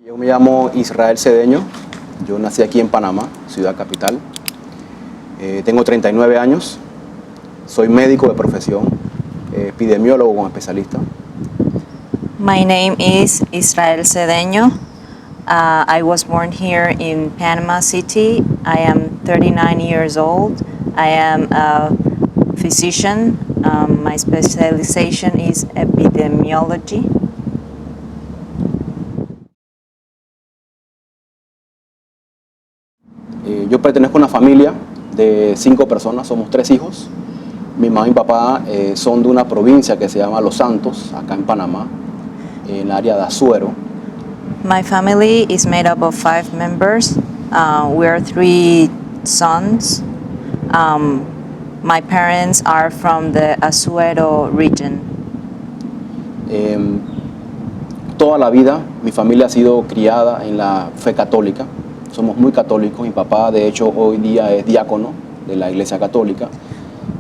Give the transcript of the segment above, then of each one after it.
Yo me llamo Israel Cedeño, yo nací aquí en Panamá, ciudad capital. Tengo 39 años, soy médico de profesión, epidemiólogo como especialista. My name is Israel Cedeño. I was born here in Panama City. I am 39 years old. I am a physician. My specialization is epidemiology. Yo pertenezco a una familia de 5 personas, somos 3 hijos. Mi mamá y mi papá son de una provincia que se llama Los Santos, acá en Panamá, en el área de Azuero. My family is made up of 5 members. We are 3 sons. My parents are from the Azuero region. Toda la vida mi familia ha sido criada en la fe católica. Somos muy católicos. Mi papá, de hecho, hoy día es diácono de la Iglesia Católica.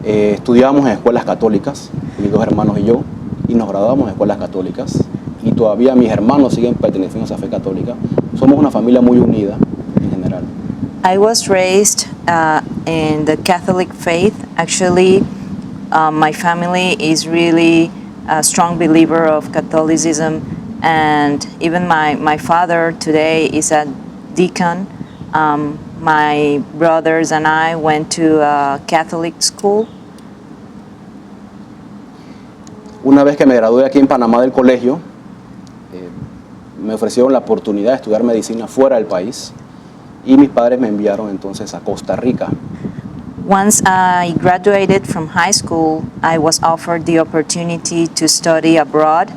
Estudiamos en escuelas católicas, mis 2 hermanos y yo, y nos graduamos en escuelas católicas. Y todavía mis hermanos siguen perteneciendo a esa fe católica. Somos una familia muy unida en general. I was raised in the Catholic faith. Actually, my family is really a strong believer of Catholicism, and even my father today is a deacon. My brothers and I went to a Catholic school. Una vez que me gradué aquí en Panamá del colegio, me ofrecieron la oportunidad de estudiar medicina fuera del país y mis padres me enviaron entonces a Costa Rica. Once I graduated from high school, I was offered the opportunity to study abroad,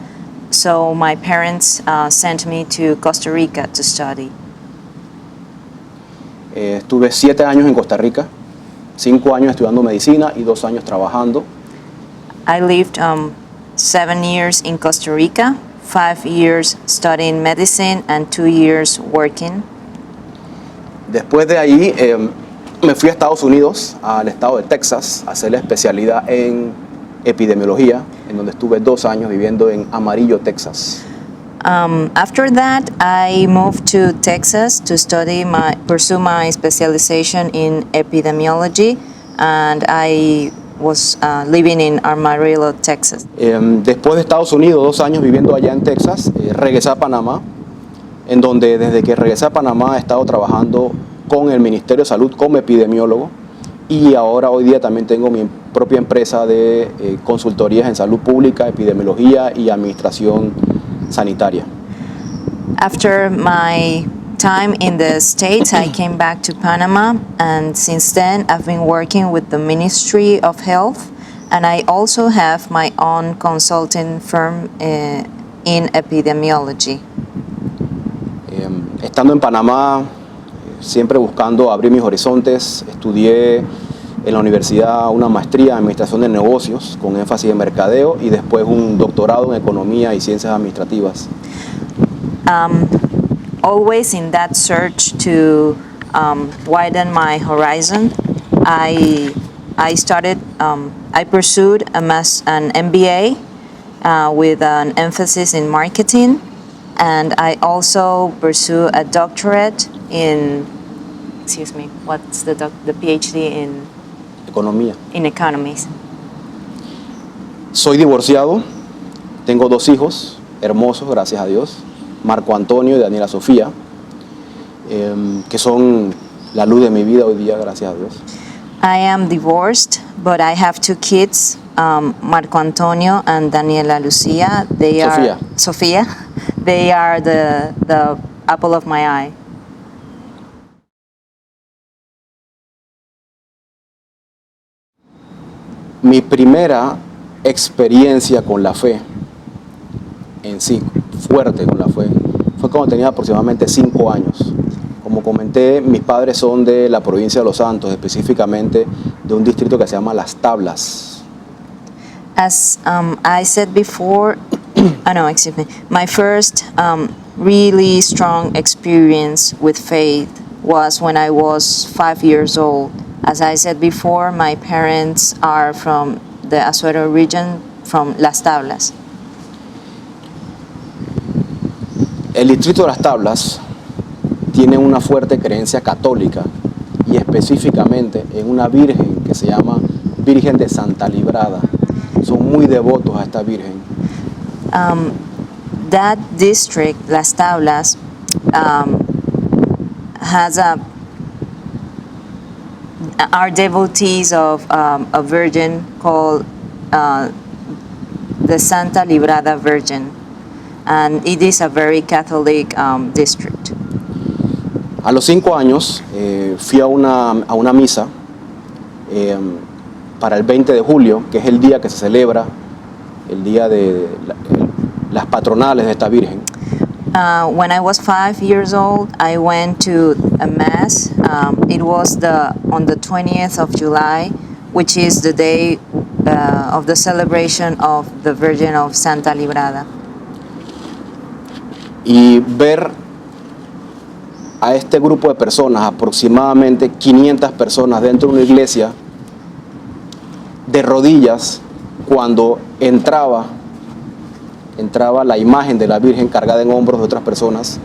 so my parents sent me to Costa Rica to study. Estuve 7 años en Costa Rica, 5 años estudiando medicina y 2 años trabajando. I lived 7 years in Costa Rica, 5 years studying medicine and 2 years working. Después de ahí me fui a Estados Unidos, al estado de Texas, a hacer la especialidad en epidemiología, en donde estuve 2 años viviendo en Amarillo, Texas. After that, I moved to Texas to pursue my specialization in epidemiology, and I was living in Amarillo, Texas. Después de Estados Unidos, 2 años viviendo allá en Texas, regresé a Panamá, en donde desde que regresé a Panamá he estado trabajando con el Ministerio de Salud como epidemiólogo, y ahora hoy día también tengo mi propia empresa de consultorías en salud pública, epidemiología y administración sanitaria. After my time in the States, I came back to Panama, and since then I've been working with the Ministry of Health, and I also have my own consulting firm in epidemiology. Estando en Panamá, siempre buscando abrir mis horizontes, estudié en la universidad una maestría en administración de negocios con énfasis en mercadeo y después un doctorado en economía y ciencias administrativas. Always in that search to widen my horizon, I pursued an MBA with an emphasis in marketing, and I also pursue a doctorate in, what's the PhD in? Economía. In economics. Soy divorciado, tengo 2 hijos hermosos, gracias a Dios, Marco Antonio y Daniela Sofía, que son la luz de mi vida hoy día, gracias a Dios. I am divorced, but I have 2 kids, Marco Antonio and Daniela Lucia. Sofía. They are the apple of my eye. Mi primera experiencia con la fe, en sí, fuerte con la fe, fue cuando tenía aproximadamente 5 años. Como comenté, mis padres son de la provincia de Los Santos, específicamente de un distrito que se llama Las Tablas. As I said before, my first really strong experience with faith was when I was 5 years old. As I said before, my parents are from the Azuero region, from Las Tablas. El distrito de Las Tablas tiene una fuerte creencia católica y específicamente en una virgen que se llama Virgen de Santa Librada. Son muy devotos a esta virgen. That district, Las Tablas, has are devotees of a virgin called the Santa Librada Virgin, and it is a very Catholic district. A los 5 años fui a una misa para el 20 de julio, que es el día que se celebra, el día de las patronales de esta virgen. When I was 5 years old, I went to a mass. It was on the 20th of July, which is the day of the celebration of the Virgin of Santa Librada. Y ver a este grupo de personas, aproximadamente 500 personas dentro de una iglesia, de rodillas, cuando entraba la imagen de la Virgen cargada en hombros de otras personas,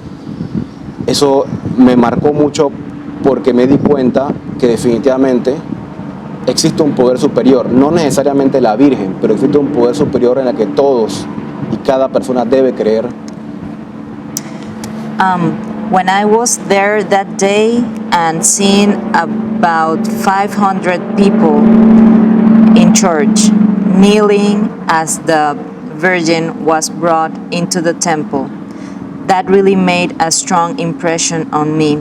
eso me marcó mucho porque me di cuenta que definitivamente existe un poder superior, no necesariamente la Virgen, pero existe un poder superior en el que todos y cada persona debe creer. When I was there that day and seeing about 500 people in church kneeling as the Virgin was brought into the temple, that really made a strong impression on me,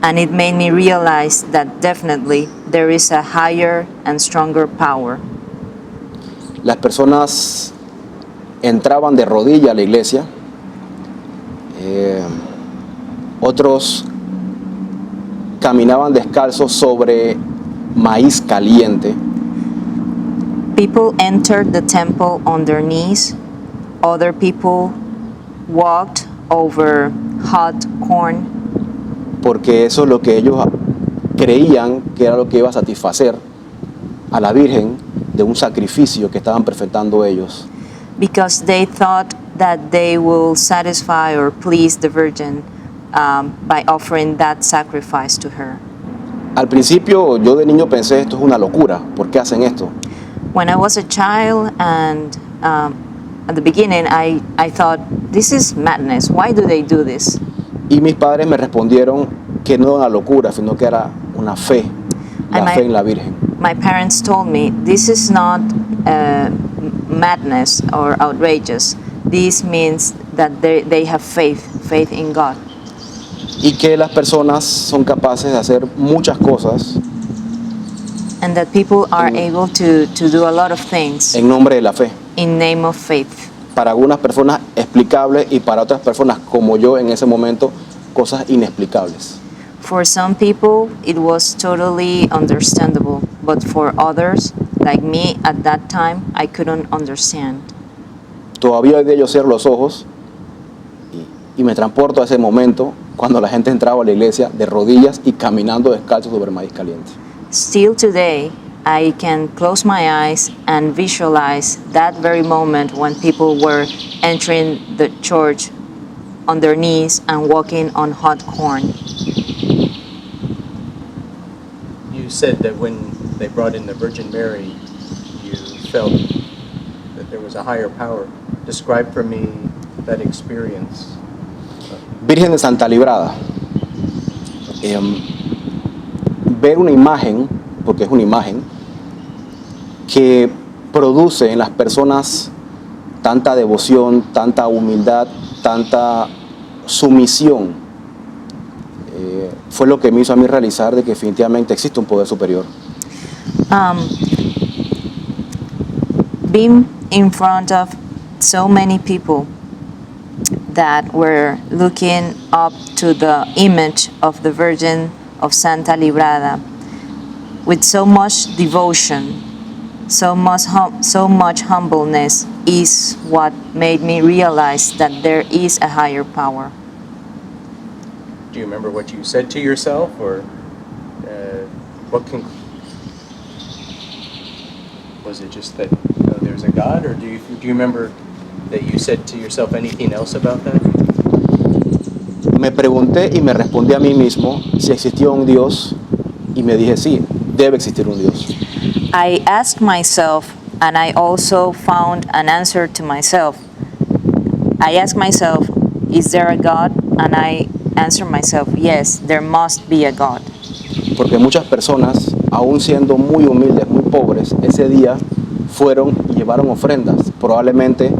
and it made me realize that definitely there is a higher and stronger power. Las personas entraban de rodillas a la iglesia, otros caminaban descalzos sobre maíz caliente. People entered the temple on their knees. Other people walked over hot corn. Porque eso es lo que ellos creían que era lo que iba a satisfacer a la Virgen de un sacrificio que estaban presentando ellos. Because they thought that they will satisfy or please the Virgin by offering that sacrifice to her. Al principio yo de niño pensé, esto es una locura, ¿por qué hacen esto? When I was a child and at the beginning I thought, this is madness, why do they do this? Y mis padres me respondieron que no era una locura, sino que era una fe, fe en la Virgen. My parents told me, this is not madness or outrageous. This means that they have faith in God. Y que las personas son capaces de hacer muchas cosas And that people are able to do a lot of things en nombre de la fe. in name of faith. Para algunas personas explicables y para otras personas como yo en ese momento cosas inexplicables. For some people it was totally understandable, but for others, like me at that time, I couldn't understand. Todavía hoy día yo cierro los ojos y me transporto a ese momento cuando la gente entraba a la iglesia de rodillas y caminando descalzo sobre maíz caliente. Still today, I can close my eyes and visualize that very moment when people were entering the church on their knees and walking on hot corn. You said that when they brought in the Virgin Mary, you felt that there was a higher power. Describe for me that experience. Virgen de Santa Librada. Ver una imagen, porque es una imagen, que produce en las personas tanta devoción, tanta humildad, tanta sumisión, fue lo que me hizo a mí realizar de que definitivamente existe un poder superior. Being in front of so many people that were looking up to the image of the Virgin of Santa Librada with so much devotion, so much humbleness is what made me realize that there is a higher power. Do you remember what you said to yourself, or was it just that there's a God, or do you remember that you said to yourself anything else about that? me pregunté y me respondí a mí mismo si existía un Dios y me dije sí, debe existir un Dios. I asked myself, and I also found an answer to myself. I asked myself, is there a God? And I answered myself, yes, there must be a God. Porque muchas personas, aún siendo muy humildes, muy pobres, ese día fueron y llevaron ofrendas, probablemente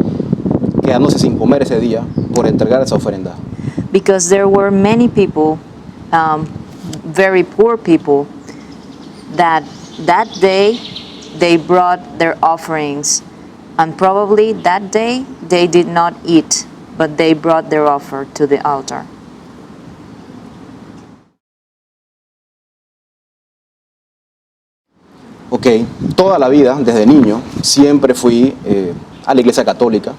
quedándose sin comer ese día por entregar esa ofrenda. Because there were many people, very poor people, that day they brought their offerings, and probably that day they did not eat, but they brought their offer to the altar. Ok, toda la vida, desde niño, siempre fui a la iglesia católica.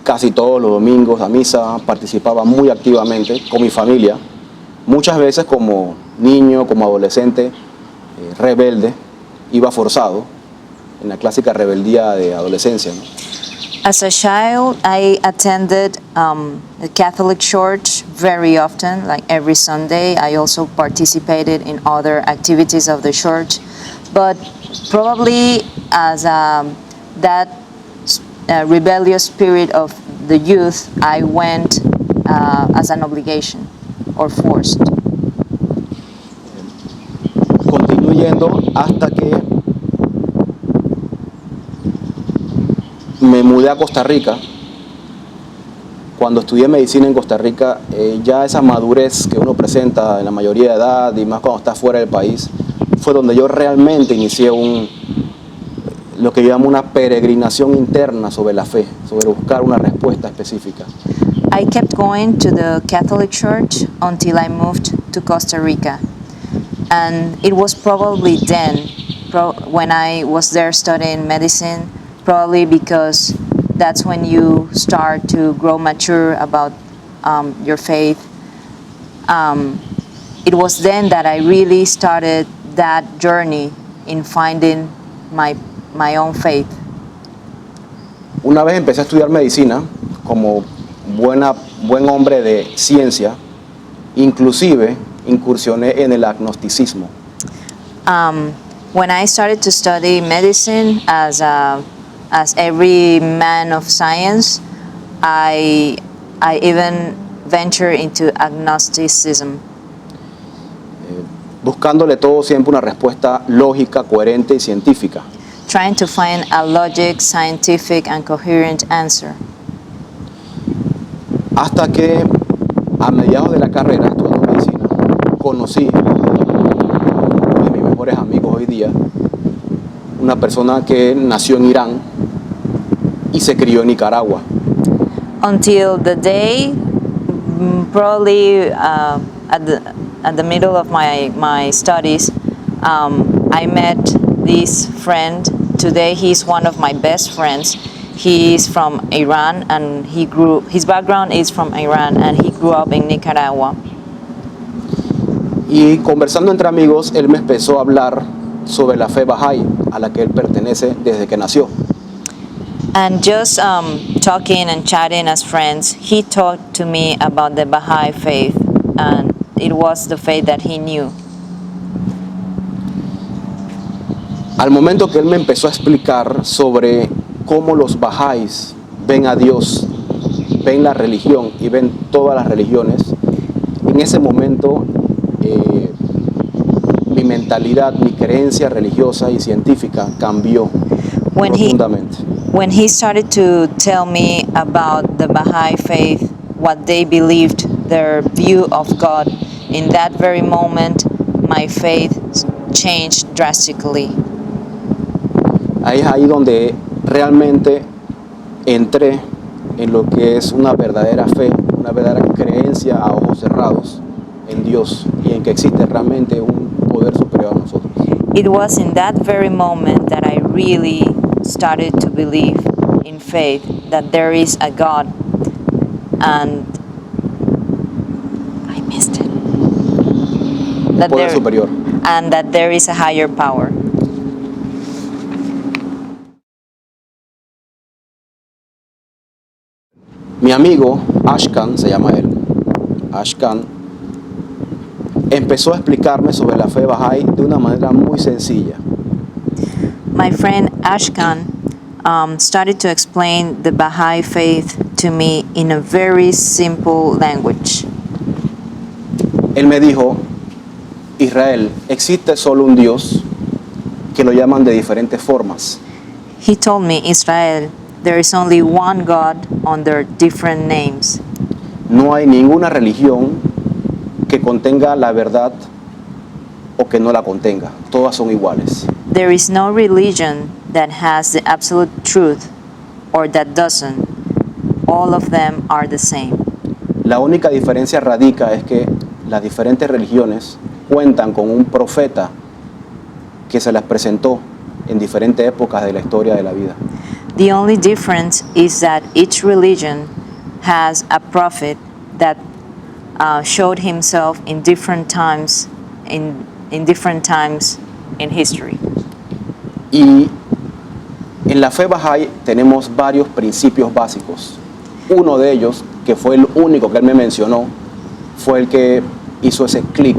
Casi todos los domingos a misa, participaba muy activamente con mi familia. Muchas veces como niño, como adolescente, rebelde, iba forzado, en la clásica rebeldía de adolescencia, ¿no? As a child, I attended the Catholic Church very often, like every Sunday. I also participated in other activities of the church, but probably as that rebellious spirit of the youth, I went as an obligation or forced. Continué yendo hasta que me mudé a Costa Rica. Cuando estudié medicina en Costa Rica, ya esa madurez que uno presenta en la mayoría de edad y más cuando está fuera del país, fue donde yo realmente inicié lo que yo llamo una peregrinación interna sobre la fe, sobre buscar una respuesta específica. I kept going to the Catholic Church until I moved to Costa Rica. And it was probably then, when I was there studying medicine, probably because that's when you start to grow mature about your faith. It was then that I really started that journey in finding my own faith. Una vez empecé a estudiar medicina, como buen hombre de ciencia, inclusive incursioné en el agnosticismo. When I started to study medicine as every man of science, I even ventured into agnosticism. Buscándole todo siempre una respuesta lógica, coherente y científica. Trying to find a logic, scientific, and coherent answer. Hasta que a mediados de la carrera, estudiando medicina, conocí a uno de mis mejores amigos hoy día, una persona que nació en Irán y se crió en Nicaragua. Until the day, probably at the middle of my studies, I met this friend. Today he's one of my best friends. He is from Iran, and his background is from Iran, and he grew up in Nicaragua. Y conversando entre amigos, él me empezó a hablar sobre la fe Bahá'í, a la que él pertenece desde que nació. And just talking and chatting as friends, he talked to me about the Baha'i faith, and it was the faith that he knew. Al momento que él me empezó a explicar sobre cómo los Bahá'ís ven a Dios, ven la religión y ven todas las religiones, en ese momento mi mentalidad, mi creencia religiosa y científica cambió profundamente. When he started to tell me about the Baha'i faith, what they believed, their view of God, in that very moment, my faith changed drastically. Ahí es ahí donde realmente entré en lo que es una verdadera fe, una verdadera creencia a ojos cerrados en Dios y en que existe realmente un poder superior a nosotros. It was in that very moment that I really started to believe in faith, that there is a God, and I missed it. Un poder superior. And that there is a higher power. Mi amigo Ashkan, se llama él, Ashkan, empezó a explicarme sobre la fe Bahá'í de una manera muy sencilla. My friend Ashkan started to explain the Baha'i faith to me in a very simple language. Él me dijo, Israel, existe solo un Dios que lo llaman de diferentes formas. He told me, Israel, there is only one God under different names. No hay ninguna religión que contenga la verdad o que no la contenga. Todas son iguales. There is no religion that has the absolute truth or that doesn't. All of them are the same. La única diferencia radica es que las diferentes religiones cuentan con un profeta que se las presentó en diferentes épocas de la historia de la vida. The only difference is that each religion has a prophet that showed himself in different times in different times in history. Y en la fe Bahá'í tenemos varios principios básicos. Uno de ellos, que fue el único que él me mencionó, fue el que hizo ese clic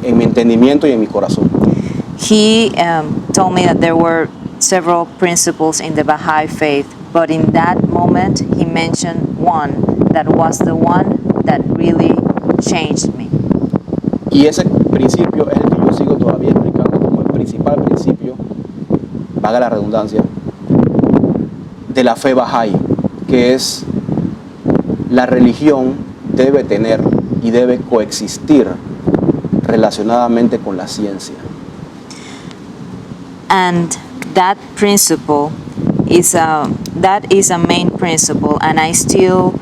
en mi entendimiento y en mi corazón. He told me that there were several principles in the Baha'i faith, but in that moment he mentioned one that was the one that really changed me. Y ese principio es el que yo sigo todavía explicando como el principal principio, valga la redundancia, de la fe Bahá'í, que es la religión debe tener y debe coexistir relacionadamente con la ciencia. And that principle is a main principle, and I still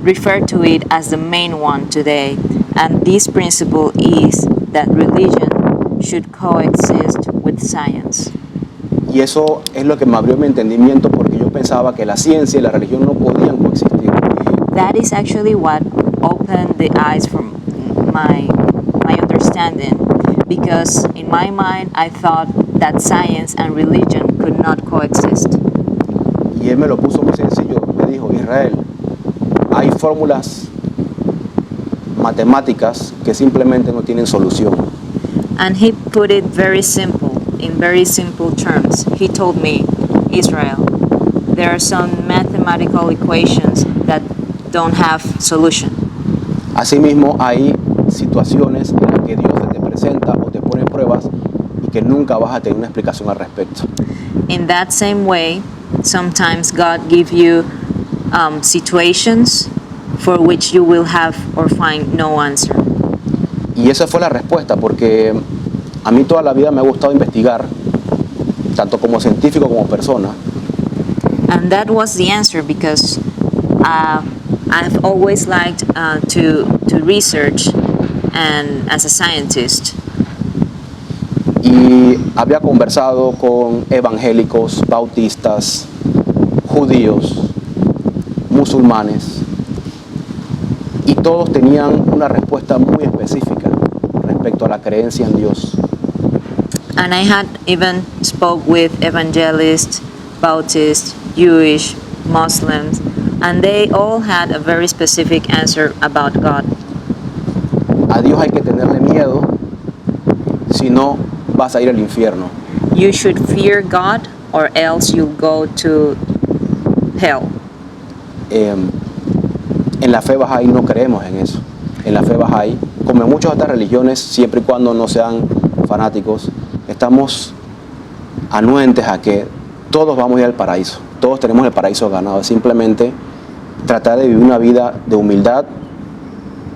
refer to it as the main one today. And this principle is that religion should coexist with science. Y eso es lo que me abrió mi entendimiento, porque yo pensaba que la ciencia y la religión no podían coexistir. That is actually what opened the eyes for my understanding, because in my mind I thought that science and religion could not coexist. Y él me lo puso muy sencillo. Me dijo, Israel, hay fórmulas matemáticas que simplemente no tienen solución. And he put it very simple, in very simple terms. He told me, Israel, there are some mathematical equations that don't have solution. Asimismo, hay situaciones en las que Dios te presenta o te pone pruebas y que nunca vas a tener una explicación al respecto. In that same way, sometimes God gives you situations for which you will have or find no answer. Y esa fue la respuesta, porque a mí toda la vida me ha gustado investigar, tanto como científico como persona. And that was the answer, because I've always liked to research and as a scientist. Y había conversado con evangélicos, bautistas, judíos, musulmanes, y todos tenían una respuesta muy específica respecto a la creencia en Dios. And I had even spoke with evangelists, Bautists, Jewish, Muslims, and they all had a very specific answer about God. A Dios hay que tenerle miedo, si no vas a ir al infierno. You should fear God or else you'll go to hell. En la fe Bahá'í no creemos en eso. En la fe Bahá'í, como en muchas otras religiones, siempre y cuando no sean fanáticos, estamos anuentes a que todos vamos a ir al paraíso. Todos tenemos el paraíso ganado. Es simplemente tratar de vivir una vida de humildad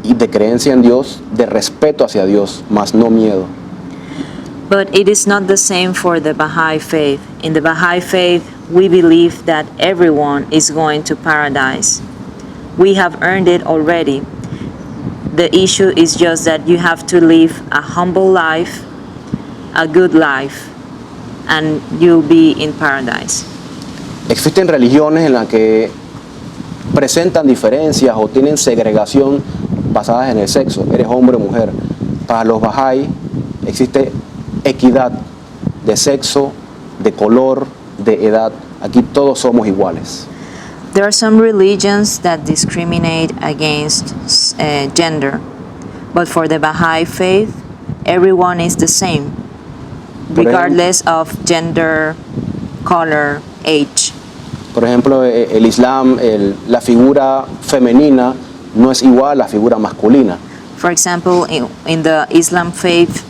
y de creencia en Dios, de respeto hacia Dios, más no miedo. But it is not the same for the Baha'i faith. In the Baha'i faith, we believe that everyone is going to paradise. We have earned it already. The issue is just that you have to live a humble life, a good life, and you'll be in paradise. Existen religiones en las que presentan diferencias o tienen segregación basadas en el sexo, eres hombre o mujer. Para los Bahá'í existe equidad de sexo, de color, de edad. Aquí todos somos iguales. There are some religions that discriminate against gender, but for the Baha'i faith, everyone is the same, Por regardless of gender, color, age. Por ejemplo, el Islam, la figura femenina no es igual a la figura masculina. For example, in the Islam faith,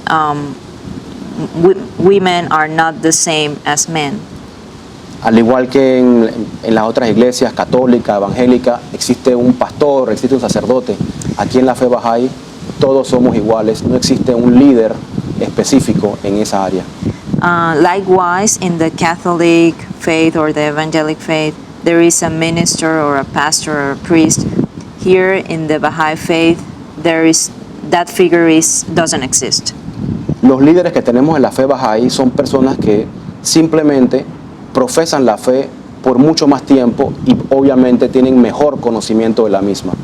women are not the same as men. Al igual que en las otras iglesias católicas, evangélicas, existe un pastor, existe un sacerdote. Aquí en la fe Bahá'í todos somos iguales, no existe un líder específico en esa área. Likewise, in the Catholic faith or the evangelic faith, there is a minister or a pastor or a priest. Here in the Baha'i faith, that figure doesn't exist. Los líderes que tenemos en la fe Bahá'í son personas que simplemente profesan la fe por mucho más tiempo y obviamente tienen mejor conocimiento de la misma.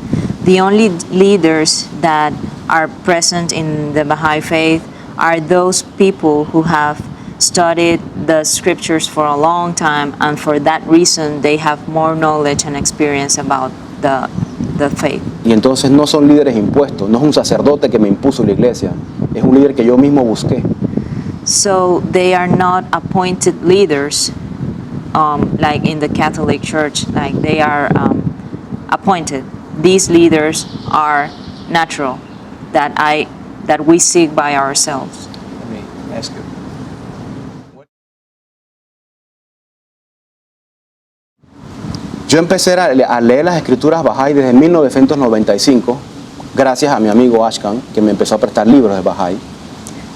The only leaders that are present in the Baha'i faith are those people who have studied the scriptures for a long time, and for that reason they have more knowledge and experience about the faith. Y entonces no son líderes impuestos, no es un sacerdote que me impuso la iglesia, es un líder que yo mismo busqué. So they are not appointed leaders, like in the Catholic Church, like they are appointed. These leaders are natural, that we seek by ourselves. Let me ask you. Yo empecé a leer las escrituras Bahá'í desde 1995, gracias a mi amigo Ashkan, que me empezó a prestar libros de Bahá'í.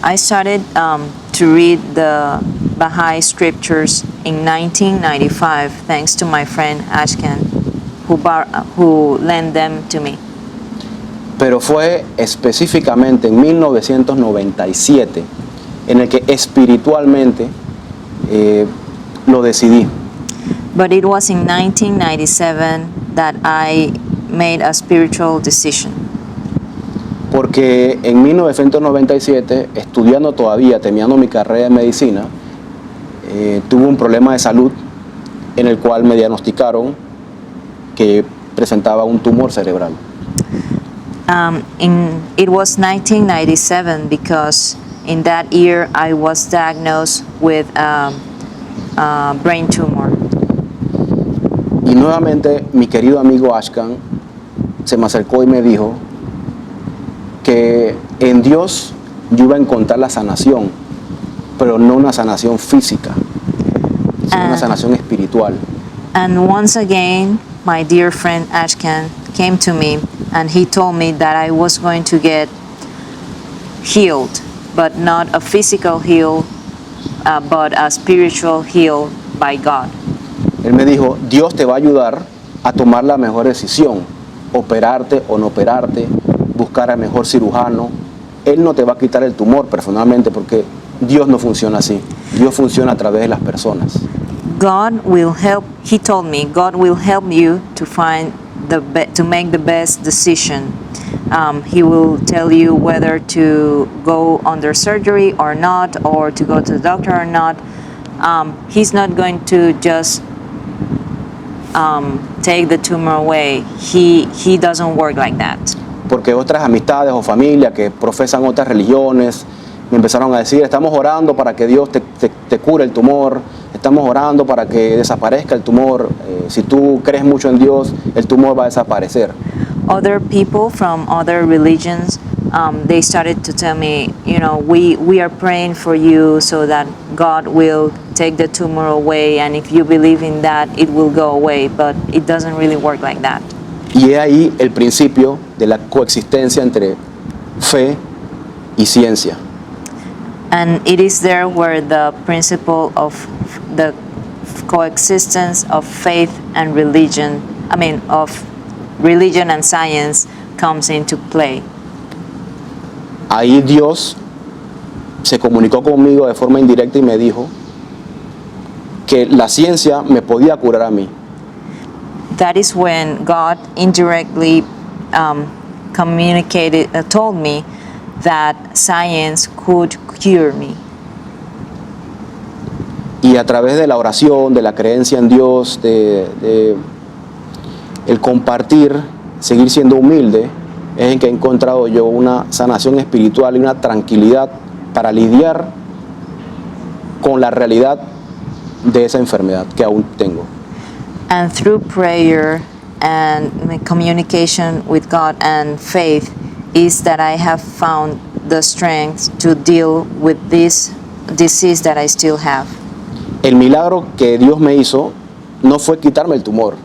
I started to read the Baha'i scriptures in 1995 thanks to my friend Ashkan, who lent them to me. Pero fue específicamente en 1997 en el que espiritualmente lo decidí. But it was in 1997 that I made a spiritual decision. Porque en 1997, estudiando todavía, terminando mi carrera de medicina, tuve un problema de salud en el cual me diagnosticaron que presentaba un tumor cerebral. It was 1997 because in that year I was diagnosed with a brain tumor. Y nuevamente mi querido amigo Ashkan se me acercó y me dijo que en Dios yo iba a encontrar la sanación, pero no una sanación física, sino una sanación espiritual. And once again, my dear friend Ashkan came to me and he told me that I was going to get healed, but not a physical heal, but a spiritual heal by God. Él me dijo, Dios te va a ayudar a tomar la mejor decisión, operarte o no operarte, buscar al mejor cirujano. Él no te va a quitar el tumor personalmente porque Dios no funciona así. Dios funciona a través de las personas. God will help, he told me, God will help you to find to make the best decision. He will tell you whether to go under surgery or not, or to go to the doctor or not. He's not going to just take the tumor away. He doesn't work like that. Porque otras amistades o familias que profesan otras religiones me empezaron a decir, estamos orando para que Dios te cure el tumor, estamos orando para que desaparezca el tumor, si tú crees mucho en Dios, el tumor va a desaparecer. Other people from other religions, they started to tell me, we are praying for you so that God will take the tumor away, and if you believe in that, it will go away, but it doesn't really work like that. Y es ahí el principio de la coexistencia entre fe y ciencia. And it is there where the principle of the coexistence of faith and religion, of religion and science comes into play. Ahí Dios se comunicó conmigo de forma indirecta y me dijo que la ciencia me podía curar a mí. That is when God indirectly told me that science could cure me. Y a través de la oración, de la creencia en Dios, de el compartir, seguir siendo humilde, es en que he encontrado yo una sanación espiritual y una tranquilidad para lidiar con la realidad de esa enfermedad que aún tengo. And through prayer and my communication with God and faith is that I have found the strength to deal with this disease that I still have. El milagro que Dios me hizo no fue quitarme el tumor,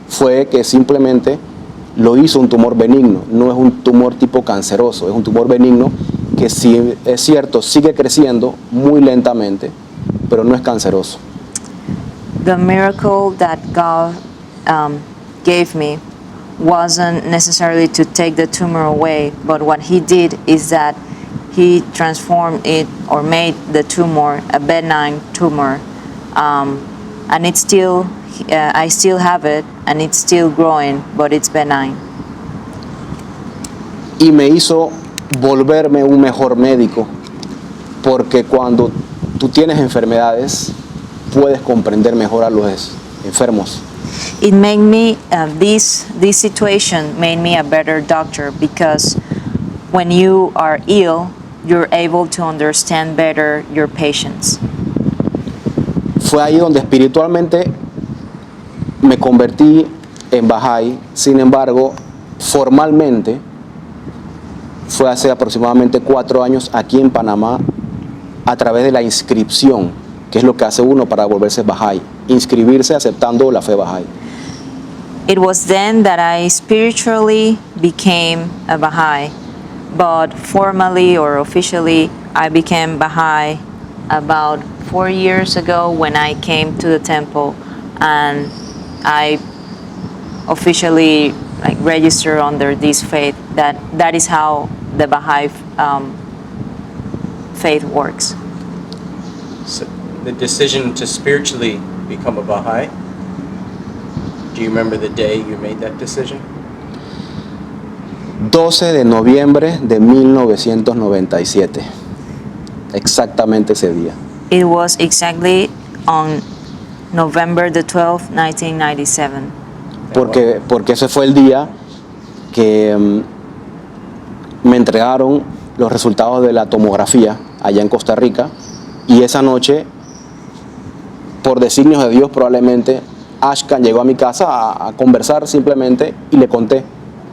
fue que simplemente lo hizo un tumor benigno, no es un tumor tipo canceroso, es un tumor benigno que sí es cierto, sigue creciendo muy lentamente, pero no es canceroso. The miracle that God gave me wasn't necessarily to take the tumor away, but what He did is that He transformed it or made the tumor a benign tumor, and it's still, I still have it, and it's still growing, but it's benign. Y me hizo volverme un mejor médico, porque cuando tú tienes enfermedades, puedes comprender mejor a los enfermos. It made me, this situation made me a better doctor, because when you are ill, you're able to understand better your patients. Fue ahí donde espiritualmente me convertí en Bahá'í. Sin embargo, formalmente fue hace aproximadamente 4 años aquí en Panamá, a través de la inscripción, que es lo que hace uno para volverse Bahá'í, inscribirse aceptando la fe Bahá'í. It was then that I spiritually became a Baha'i, but formally or officially I became Baha'i about 4 years ago when I came to the temple, and I officially registered under this faith. That is how the Baha'i faith works. So the decision to spiritually become a Baha'i, do you remember the day you made that decision? 12 de noviembre de 1997, exactamente ese día. It was exactly on November the 12th, 1997. Porque ese fue el día que me entregaron los resultados de la tomografía allá en Costa Rica, y esa noche, por designios de Dios probablemente, Ashkan llegó a mi casa a conversar simplemente, y le conté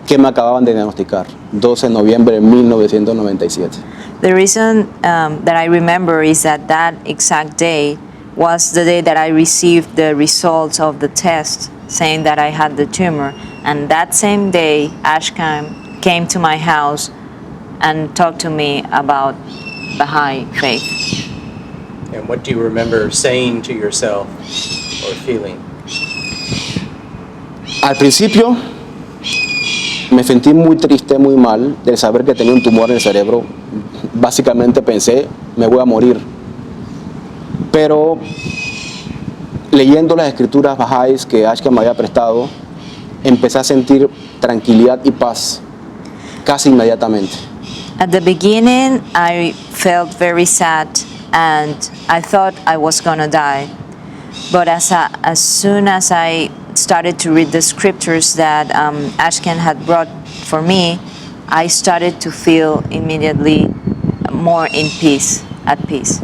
que me acababan de diagnosticar, 12 de noviembre de 1997. The reason that I remember is that that exact day was the day that I received the results of the test saying that I had the tumor. And that same day, Ashkan came to my house and talked to me about Baha'i faith. And what do you remember saying to yourself or feeling? Al principio me sentí muy triste, muy mal de saber que tenía un tumor en el cerebro. Básicamente pensé, me voy a morir. Pero leyendo las escrituras Bahá'ís que Ashkan me había prestado, empecé a sentir tranquilidad y paz casi inmediatamente. At the beginning, I felt very sad and I thought I was gonna die. But as soon as I started to read the scriptures that Ashkan had brought for me, I started to feel immediately more in peace, at peace.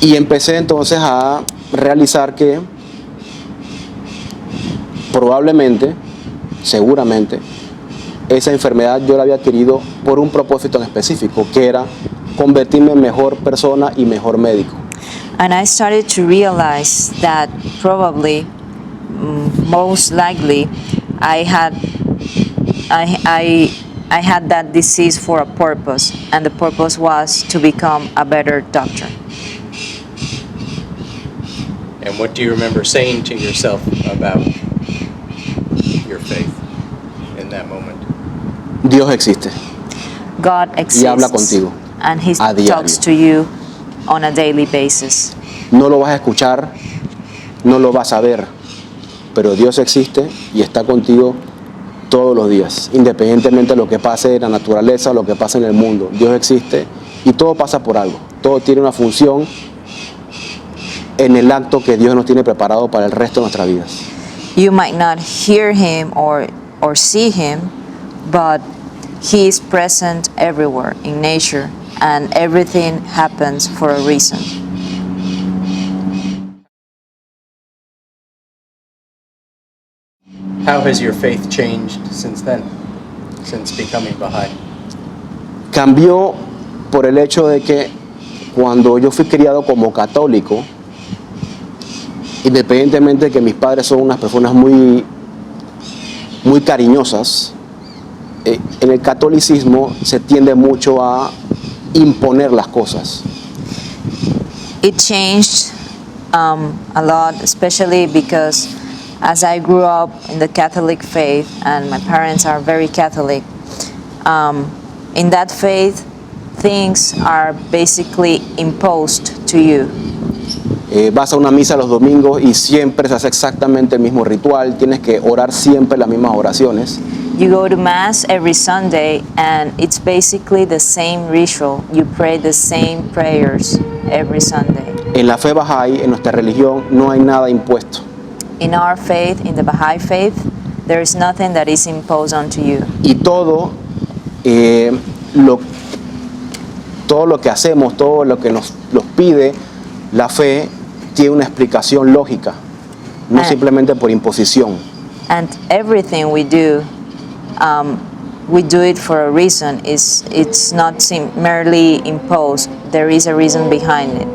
Y empecé entonces a realizar que probablemente, seguramente, esa enfermedad yo la había adquirido por un propósito en específico, que era convertirme en mejor persona y mejor médico. And I started to realize that probably, most likely, I had that disease for a purpose, and the purpose was to become a better doctor. And what do you remember saying to yourself about your faith in that moment? Dios existe God y habla exists, contigo and He a diario. talks to you on a daily basis. No lo vas a escuchar, no lo vas a ver, pero Dios existe y está contigo todos los días, independientemente de lo que pase en la naturaleza o lo que pase en el mundo. Dios existe y todo pasa por algo, todo tiene una función en el acto que Dios nos tiene preparado para el resto de nuestras vidas. You might not hear him or see him, but he is present everywhere in nature, and everything happens for a reason. How has your faith changed since then, since becoming Baha'i? Cambió por el hecho de que cuando yo fui criado como católico, independientemente de que mis padres son unas personas muy cariñosas, en el catolicismo se tiende mucho a imponer las cosas. It changed a lot, especially because as I grew up in the Catholic faith, and my parents are very Catholic, in that faith, things are basically imposed to you. Vas a una misa los domingos y siempre se hace exactamente el mismo ritual, tienes que orar siempre las mismas oraciones. You go to Mass every Sunday, and it's basically the same ritual. You pray the same prayers every Sunday. En la fe Bahá'í, en nuestra religión, no hay nada impuesto. In our faith, in the Baha'i faith, there is nothing that is imposed onto you. Y todo lo que hacemos, todo lo que nos pide la fe, tiene una explicación lógica, no simplemente por imposición. And everything we do it for a reason. It's not merely imposed. There is a reason behind it.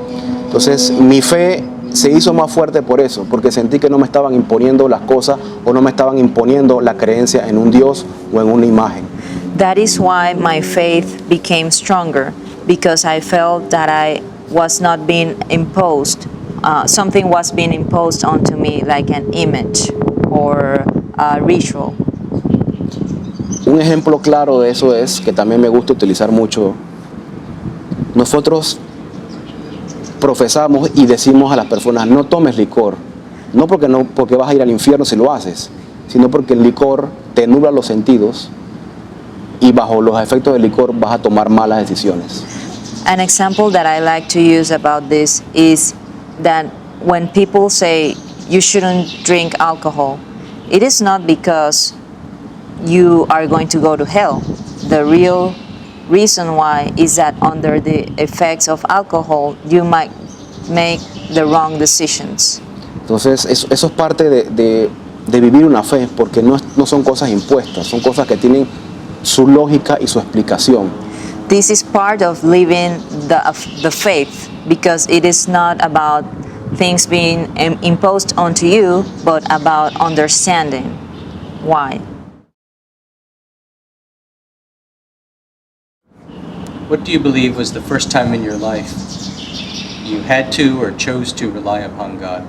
Entonces, mi fe se hizo más fuerte por eso, porque sentí que no me estaban imponiendo las cosas o no me estaban imponiendo la creencia en un Dios o en una imagen. That is why my faith became stronger, because I felt that I was not being imposed. Something was being imposed onto me, like an image or a ritual. Un ejemplo claro de eso es, que también me gusta utilizar mucho, nosotros profesamos y decimos a las personas: no tomes licor, no porque vas a ir al infierno si lo haces, sino porque el licor te nubla los sentidos y bajo los efectos del licor vas a tomar malas decisiones. An example that I like to use about this is that when people say you shouldn't drink alcohol, it is not because you are going to go to hell. The real reason why is that under the effects of alcohol, you might make the wrong decisions. Entonces, eso es parte de vivir una fe, porque no son cosas impuestas, son cosas que tienen su lógica y su explicación. This is part of living the faith, because it is not about things being imposed onto you, but about understanding why. What do you believe was the first time in your life you had to or chose to rely upon God?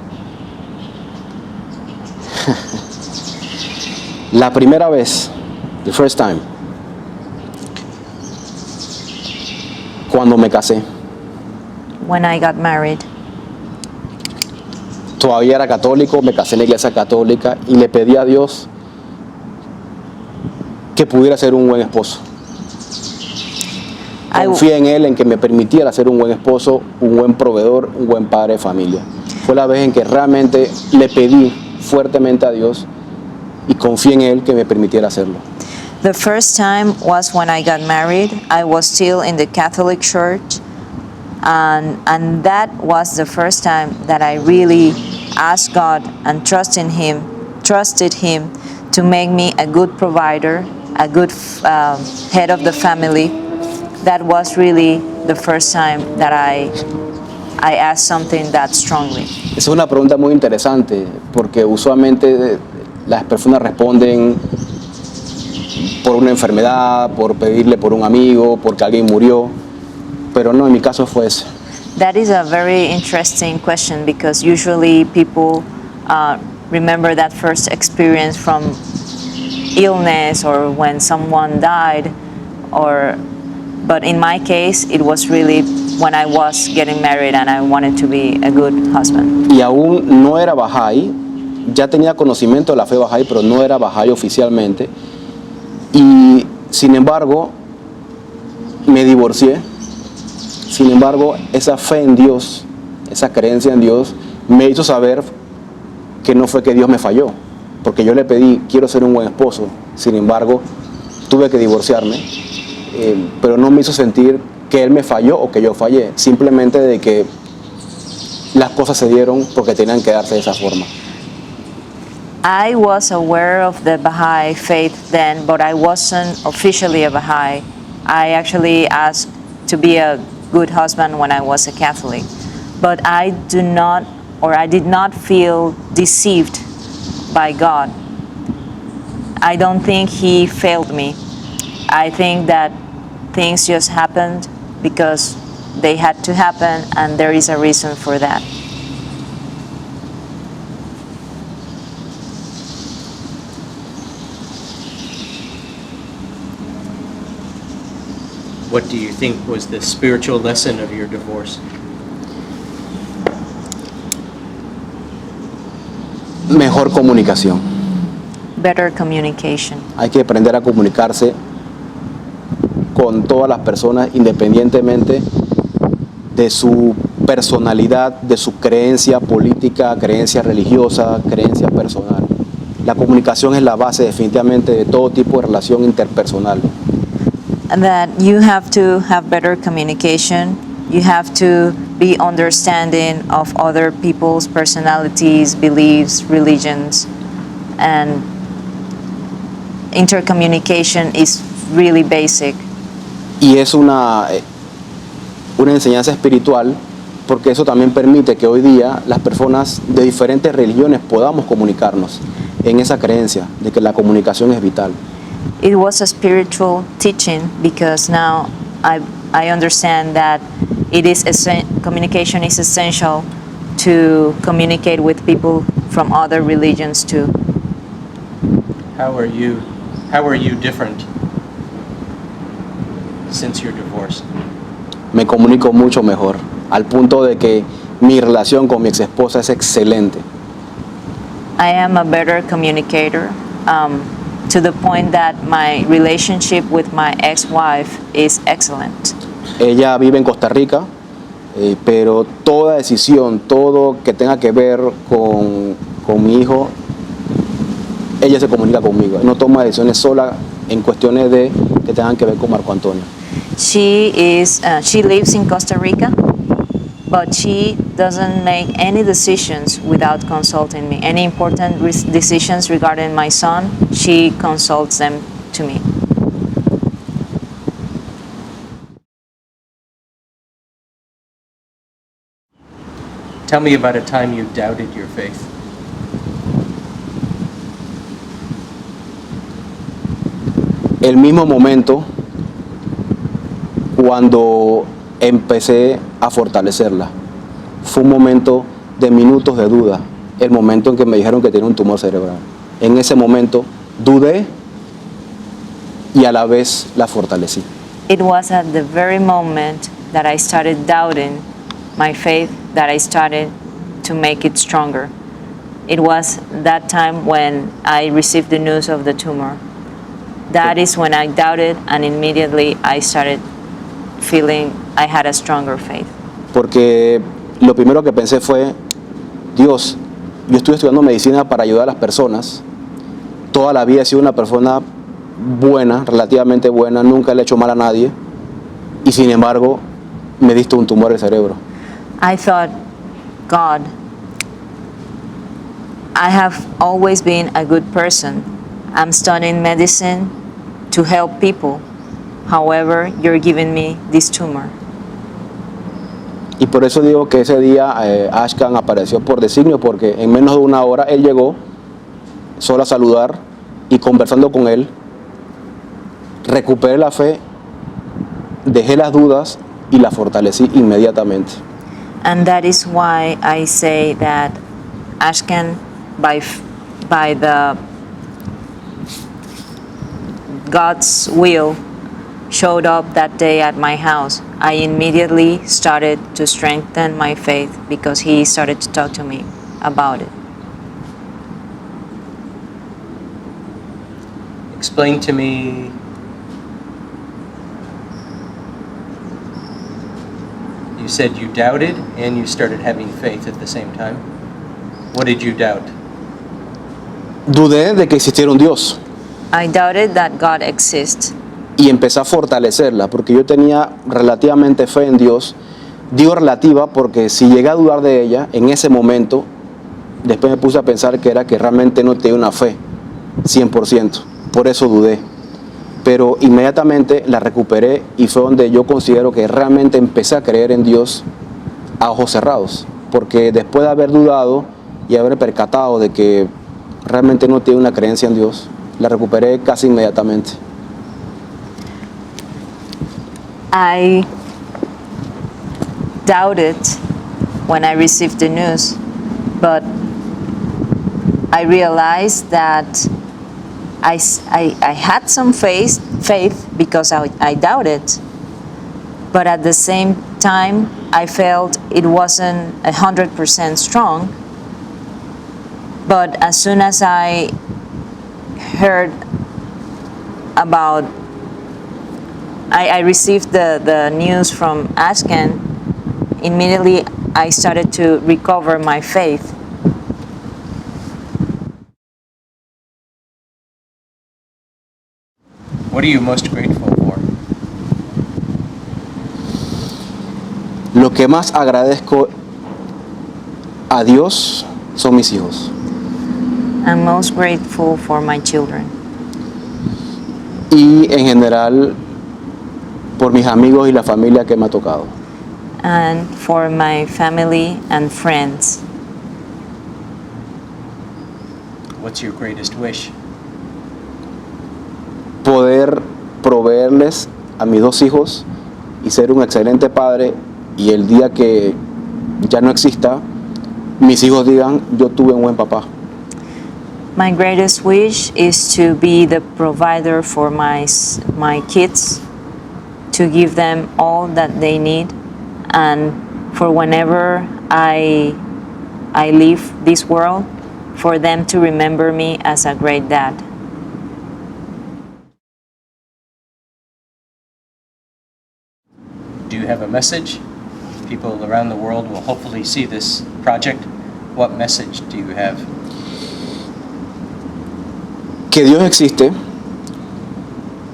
La primera vez, the first time, cuando me casé. When I got married. Todavía era católico, me casé en la iglesia católica y le pedí a Dios que pudiera ser un buen esposo. Confié en Él, en que me permitiera ser un buen esposo, un buen proveedor, un buen padre de familia. Fue la vez en que realmente le pedí fuertemente a Dios y confié en Él que me permitiera hacerlo. The first time was when I got married. I was still in the Catholic Church, and that was the first time that I really asked God and trusted Him to make me a good provider, a good head of the family. That was really the first time that I asked something that strongly. Esa es una pregunta muy interesante, porque usualmente las personas responden por una enfermedad, por pedirle por un amigo, porque alguien murió, pero no, en mi caso fue eso. That is a very interesting question, because usually people remember that first experience from illness or when someone died, but in my case, it was really when I was getting married and I wanted to be a good husband. Y aún no era Bahá'í, ya tenía conocimiento de la fe Bahá'í, pero no era Bahá'í oficialmente. Y sin embargo, me divorcié. Sin embargo, esa fe en Dios, esa creencia en Dios, me hizo saber que no fue que Dios me falló, porque yo le pedí, quiero ser un buen esposo, sin embargo, tuve que divorciarme, pero no me hizo sentir que él me falló o que yo fallé, simplemente de que las cosas se dieron porque tenían que darse de esa forma. I was aware of the Baha'i faith then, but I wasn't officially a Baha'i. I actually asked to be a good husband when I was a Catholic. But I did not feel deceived by God. I don't think He failed me. I think that things just happened because they had to happen, and there is a reason for that. What do you think was the spiritual lesson of your divorce? Mejor comunicación. Better communication. Hay que aprender a comunicarse con todas las personas independientemente de su personalidad, de su creencia política, creencia religiosa, creencia personal. La comunicación es la base definitivamente de todo tipo de relación interpersonal. And that you have to have better communication. You have to be understanding of other people's personalities, beliefs, religions, and intercommunication is really basic. Y es una enseñanza espiritual porque eso también permite que hoy día las personas de diferentes religiones podamos comunicarnos en esa creencia de que la comunicación es vital. It was a spiritual teaching because now I understand that communication is essential to communicate with people from other religions too. How are you different since your divorce? Me comunico mucho mejor, al punto de que mi relación con mi ex esposa es excelente. I am a better communicator to the point that my relationship with my ex-wife is excellent. Ella vive en Costa Rica, pero toda decisión, todo que tenga que ver con mi hijo, ella se comunica conmigo. No toma decisiones sola en cuestiones que tengan que ver con Marco Antonio. She lives in Costa Rica, but she doesn't make any decisions without consulting me. Any important decisions regarding my son, she consults them to me. Tell me about a time you doubted your faith. El mismo momento cuando empecé a fortalecerla. Fue un momento de minutos de duda, el momento en que me dijeron que tenía un tumor cerebral. En ese momento dudé y a la vez la fortalecí. It was at the very moment that I started doubting my faith that I started to make it stronger. It was that time when I received the news of the tumor. That is when I doubted, and immediately I started feeling I had a stronger faith. Porque lo primero que pensé fue, Dios, yo estoy estudiando medicina para ayudar a las personas. Toda la vida he sido una persona buena, relativamente buena, nunca le he hecho mal a nadie. Y sin embargo, me diste un tumor al cerebro. I thought, God, I have always been a good person. I'm studying medicine to help people. However, you're giving me this tumor. Y por eso digo que ese día Ashkan apareció por designio, porque en menos de una hora él llegó solo a saludar, y conversando con él recuperé la fe, dejé las dudas y la fortalecí inmediatamente. And that is why I say that Ashkan, by the God's will, showed up that day at my house. I immediately started to strengthen my faith because he started to talk to me about it. Explain to me you said you doubted and you started having faith at the same time. What did you doubt? Dudé de que existiera un Dios I doubted that God exists. y empecé a fortalecerla porque yo tenía relativamente fe en Dios. Digo relativa porque si llegué a dudar de ella en ese momento, después me puse a pensar que era que realmente no tenía una fe 100%. Por eso dudé. Pero inmediatamente la recuperé y fue donde yo considero que realmente empecé a creer en Dios a ojos cerrados. Porque después de haber dudado y haber percatado de que realmente no tenía una creencia en Dios, la recuperé casi inmediatamente. I doubted when I received the news, but I realized that I had some faith because I doubted, but at the same time I felt it wasn't 100% strong. But as soon as I heard about, I received the news from Ashken, immediately I started to recover my faith. What are you most grateful for? Lo que más agradezco a Dios son mis hijos. I'm most grateful for my children Y en general por mis amigos y la familia que me ha tocado. and for my family and friends. What's your greatest wish? Poder proveerles a mis dos hijos y ser un excelente padre, y el día que ya no exista, mis hijos digan, yo tuve un buen papá. My greatest wish is to be the provider for my kids, to give them all that they need, and for whenever I leave this world, for them to remember me as a great dad. Do you have a message? People around the world will hopefully see this project. What message do you have? Que Dios existe,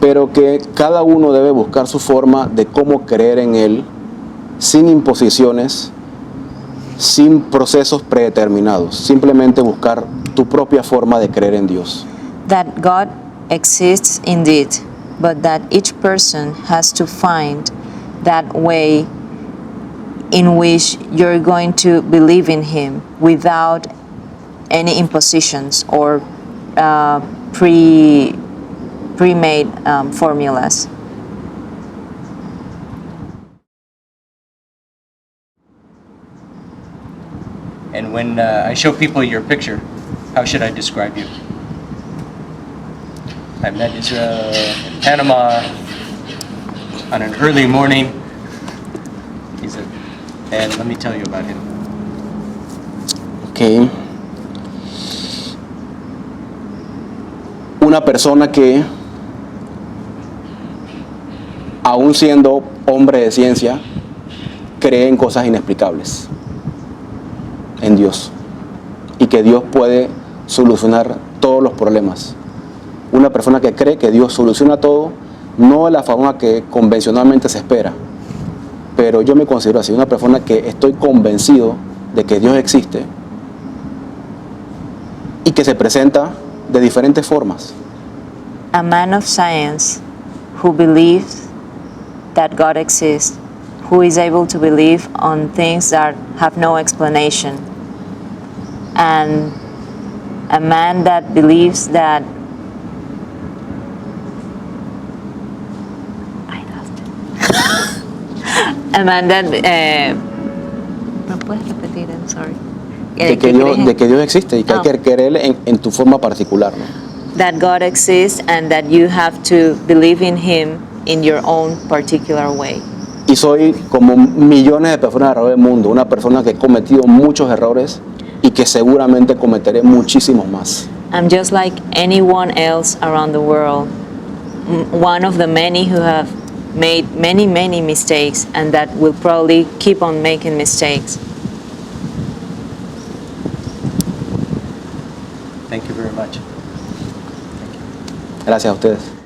pero que cada uno debe buscar su forma de cómo creer en Él, sin imposiciones, sin procesos predeterminados. Simplemente buscar tu propia forma de creer en Dios. That God exists indeed, but that each person has to find that way in which you're going to believe in Him without any impositions or pre-made formulas. And when I show people your picture, how should I describe you? I met Israel in Panama on an early morning. And let me tell you about him. Okay. Una persona que, aún siendo hombre de ciencia, cree en cosas inexplicables, en Dios, y que Dios puede solucionar todos los problemas. Una persona que cree que Dios soluciona todo, no de la forma que convencionalmente se espera, pero yo me considero así, una persona que estoy convencido de que Dios existe y que se presenta de diferentes formas. A man of science who believes that God exists, who is able to believe on things that have no explanation, and a man that believes that a man that ¿me puedes repetir? I'm sorry. De que Dios existe y que hay que creer en tu forma particular, ¿no? That God exists and that you have to believe in Him in your own particular way. Y soy como millones de personas alrededor del mundo, una persona que he cometido muchos errores y que seguramente cometeré muchísimos más. I'm just like anyone else around the world, one of the many who have made many mistakes and that will probably keep on making mistakes. Thank you very much. Gracias a ustedes.